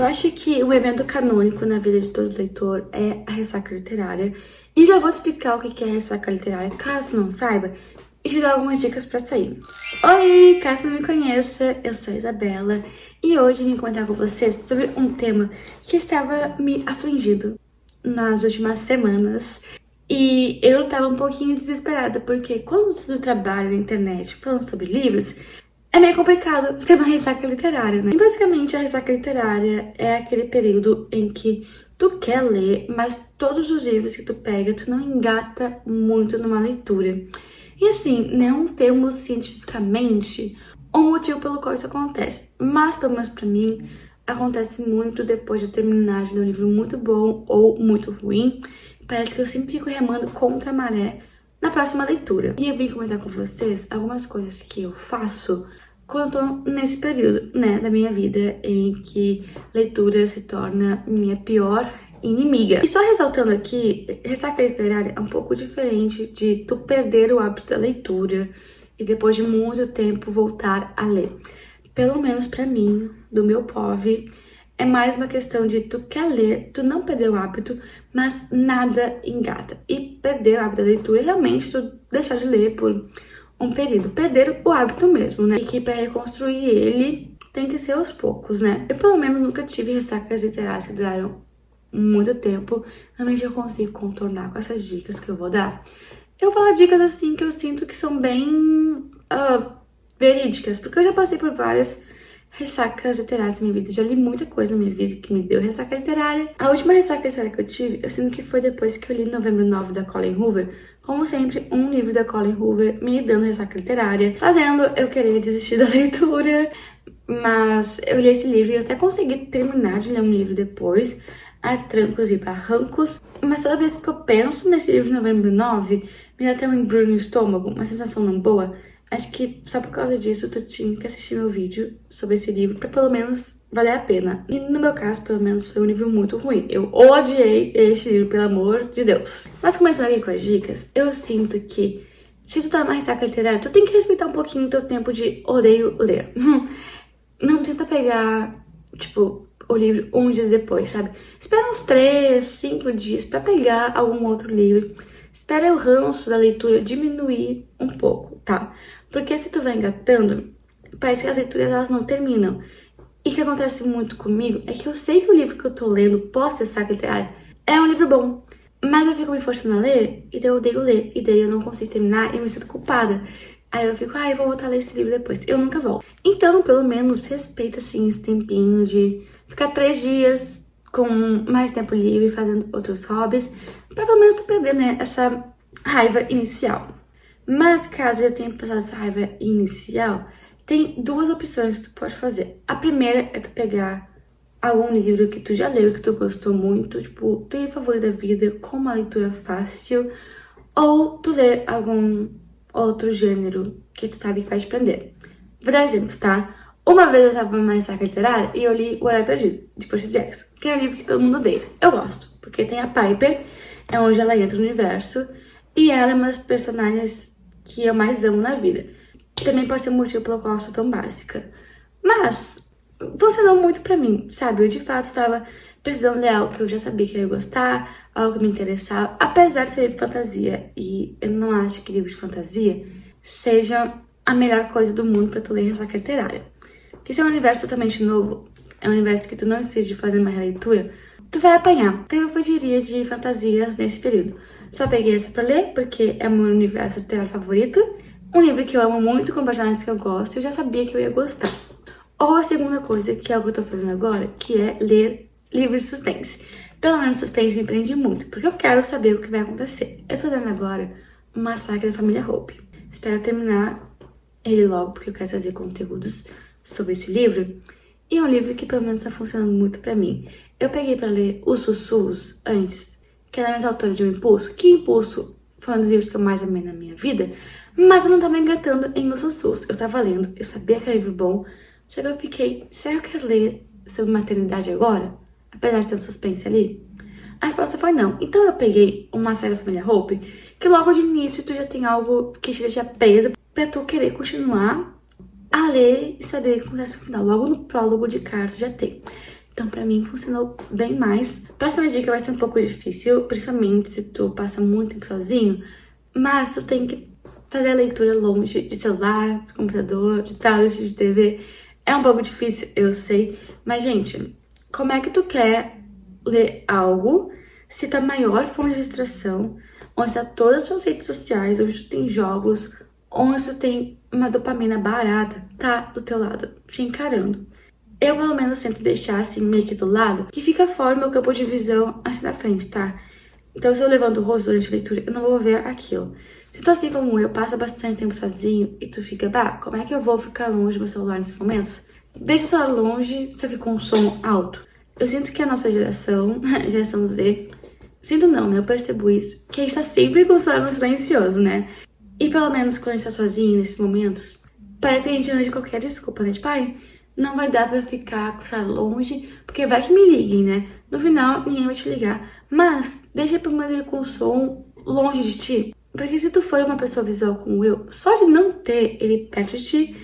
Eu acho que o evento canônico na vida de todo leitor é a ressaca literária. E já vou te explicar o que é a ressaca literária, caso não saiba, e te dar algumas dicas pra sair. Oi, caso não me conheça, eu sou a Isabela e hoje eu vim comentar com vocês sobre um tema que estava me afligindo nas últimas semanas. E eu tava um pouquinho desesperada, porque quando você trabalha na internet falando sobre livros, é meio complicado ter uma ressaca literária, né? E basicamente, a ressaca literária é aquele período em que tu quer ler, mas todos os livros que tu pega, tu não engata muito numa leitura. E assim, não temos cientificamente um motivo pelo qual isso acontece. Mas, pelo menos pra mim, acontece muito depois de eu terminar de ler um livro muito bom ou muito ruim. Parece que eu sempre fico remando contra a maré na próxima leitura. E eu vim comentar com vocês algumas coisas que eu faço quando eu tô nesse período, né, da minha vida em que leitura se torna minha pior inimiga. E só ressaltando aqui, ressaca literária é um pouco diferente de tu perder o hábito da leitura e depois de muito tempo voltar a ler. Pelo menos pra mim, do meu POV, é mais uma questão de tu quer ler, tu não perder o hábito, mas nada engata. E perder o hábito da leitura é realmente tu deixar de ler por um período. Perder o hábito mesmo, né? E que pra reconstruir ele tem que ser aos poucos, né? Eu pelo menos nunca tive ressacas literárias que duraram muito tempo. Realmente eu consigo contornar com essas dicas que eu vou dar. Eu vou dar dicas assim que eu sinto que são bem verídicas, porque eu já passei por várias ressacas literárias na minha vida. Já li muita coisa na minha vida que me deu ressaca literária. A última ressaca literária que eu tive, eu sinto que foi depois que eu li Novembro 9 da Colleen Hoover. Como sempre, um livro da Colleen Hoover me dando ressaca literária, fazendo eu querer desistir da leitura. Mas eu li esse livro e eu até consegui terminar de ler um livro depois, a trancos e barrancos. Mas toda vez que eu penso nesse livro de Novembro 9, me dá até um embrulho no estômago, uma sensação não boa. Acho que só por causa disso tu tinha que assistir meu vídeo sobre esse livro pra pelo menos valer a pena. E no meu caso, pelo menos, foi um livro muito ruim. Eu odiei este livro, pelo amor de Deus. Mas começando aqui com as dicas, eu sinto que se tu tá numa ressaca literária, tu tem que respeitar um pouquinho o teu tempo de odeio ler. Não tenta pegar, tipo, o livro um dia depois, sabe? Espera uns 3, 5 dias pra pegar algum outro livro. Espera o ranço da leitura diminuir um pouco, tá? Porque se tu vai engatando, parece que as leituras elas não terminam. E o que acontece muito comigo é que eu sei que o livro que eu tô lendo pós-ressaca literária é um livro bom, mas eu fico me forçando a ler, e daí eu odeio ler, e daí eu não consigo terminar e eu me sinto culpada. Aí eu fico, eu vou voltar a ler esse livro depois. Eu nunca volto. Então, pelo menos, respeita, assim, esse tempinho de ficar 3 dias com mais tempo livre, fazendo outros hobbies, pra pelo menos tu perder, né, essa raiva inicial. Mas caso já tenha passado essa raiva inicial, tem 2 opções que tu pode fazer. A primeira é tu pegar algum livro que tu já leu, que tu gostou muito, tipo, teu livro favorito da vida, com uma leitura fácil, ou tu lê algum outro gênero que tu sabe que vai te prender. Vou dar exemplos, tá? Uma vez eu tava numa ressaca literária e eu li O Horário Perdido, de Percy Jackson, que é um livro que todo mundo odeia. Eu gosto, porque tem a Piper, é onde ela entra no universo, e ela é uma das personagens que eu mais amo na vida. Também pode ser um motivo pelo qual eu sou tão básica. Mas funcionou muito pra mim, sabe? Eu de fato estava precisando ler algo que eu já sabia que eu ia gostar, algo que me interessava, apesar de ser de fantasia. E eu não acho que livro de fantasia seja a melhor coisa do mundo pra tu ler em ressaca literária. Porque se é um universo totalmente novo, é um universo que tu não decide fazer uma releitura, tu vai apanhar. Então eu fugiria de fantasias nesse período. Só peguei essa pra ler, porque é o meu universo literário favorito. Um livro que eu amo muito, com personagens que eu gosto, e eu já sabia que eu ia gostar. Ou a segunda coisa, que é o que eu tô fazendo agora, que é ler livros de suspense. Pelo menos suspense me prende muito, porque eu quero saber o que vai acontecer. Eu tô lendo agora O Massacre da Família Hope. Espero terminar ele logo, porque eu quero trazer conteúdos sobre esse livro. E é um livro que pelo menos tá funcionando muito pra mim. Eu peguei pra ler Os Sussurros antes, que é da mesma autora de O Impulso, que Impulso foi um dos livros que eu mais amei na minha vida, mas eu não tava engatando em Os Sussurros. Eu tava lendo, eu sabia que era livro bom, só que eu fiquei, será que eu quero ler sobre maternidade agora? Apesar de ter um suspense ali? A resposta foi não. Então eu peguei uma série da Família Hope, que logo de início tu já tem algo que te deixa preso pra tu querer continuar a ler e saber o que acontece no final. Logo no prólogo de cartas já tem. Então, pra mim, funcionou bem mais. Próxima dica vai ser um pouco difícil, principalmente se tu passa muito tempo sozinho, mas tu tem que fazer a leitura longe de celular, de computador, de tablet, de TV. É um pouco difícil, eu sei, mas, gente, como é que tu quer ler algo se tua maior fonte de distração, onde tá todas as suas redes sociais, onde tu tem jogos, onde tu tem uma dopamina barata, tá do teu lado, te encarando? Eu, pelo menos, tento deixar assim meio que do lado, que fica fora do meu campo de visão assim na frente, tá? Então, se eu levanto o rosto durante a leitura, eu não vou ver aquilo. Se tu, assim como eu, passa bastante tempo sozinho e tu fica, bah, como é que eu vou ficar longe do meu celular nesses momentos? Deixa o celular longe, só que com som alto. Eu sinto que a nossa geração, geração Z, sinto não, né? Eu percebo isso, que a gente tá sempre com o celular no silencioso, né? E pelo menos quando a gente tá sozinho nesses momentos, parece que a gente anda de qualquer desculpa, né? Tipo, ai, não vai dar pra ficar com o celular longe, porque vai que me liguem, né? No final, ninguém vai te ligar. Mas, deixa pra manter com o som longe de ti. Porque se tu for uma pessoa visual como eu, só de não ter ele perto de ti,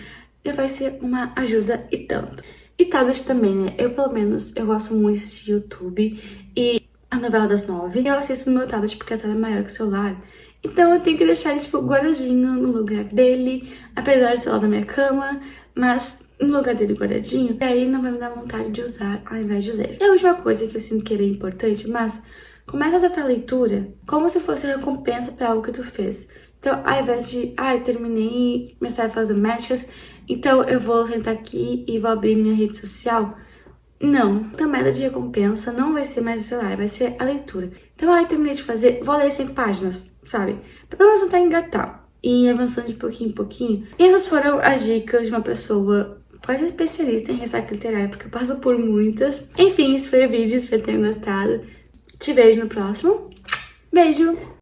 já vai ser uma ajuda e tanto. E tablet também, né? Eu, pelo menos, eu gosto muito de assistir YouTube e a novela das 9. Eu assisto no meu tablet porque a tela é maior que o celular. Então eu tenho que deixar ele, tipo, guardadinho no lugar dele, apesar de ser lá na minha cama, mas no lugar dele guardadinho, e aí não vai me dar vontade de usar ao invés de ler. E a última coisa que eu sinto que é bem importante, mas começa a tratar a leitura como se fosse recompensa para algo que tu fez. Então, ao invés de, terminei minhas tarefas domésticas, então eu vou sentar aqui e vou abrir minha rede social. Não, a meta de recompensa não vai ser mais o celular, vai ser a leitura. Então, terminei de fazer, vou ler 100 páginas, sabe? Pra pelo menos não engatar e ir avançando de pouquinho em pouquinho. E essas foram as dicas de uma pessoa quase especialista em ressaca literária, porque eu passo por muitas. Enfim, esse foi o vídeo, espero que tenham gostado. Te vejo no próximo. Beijo!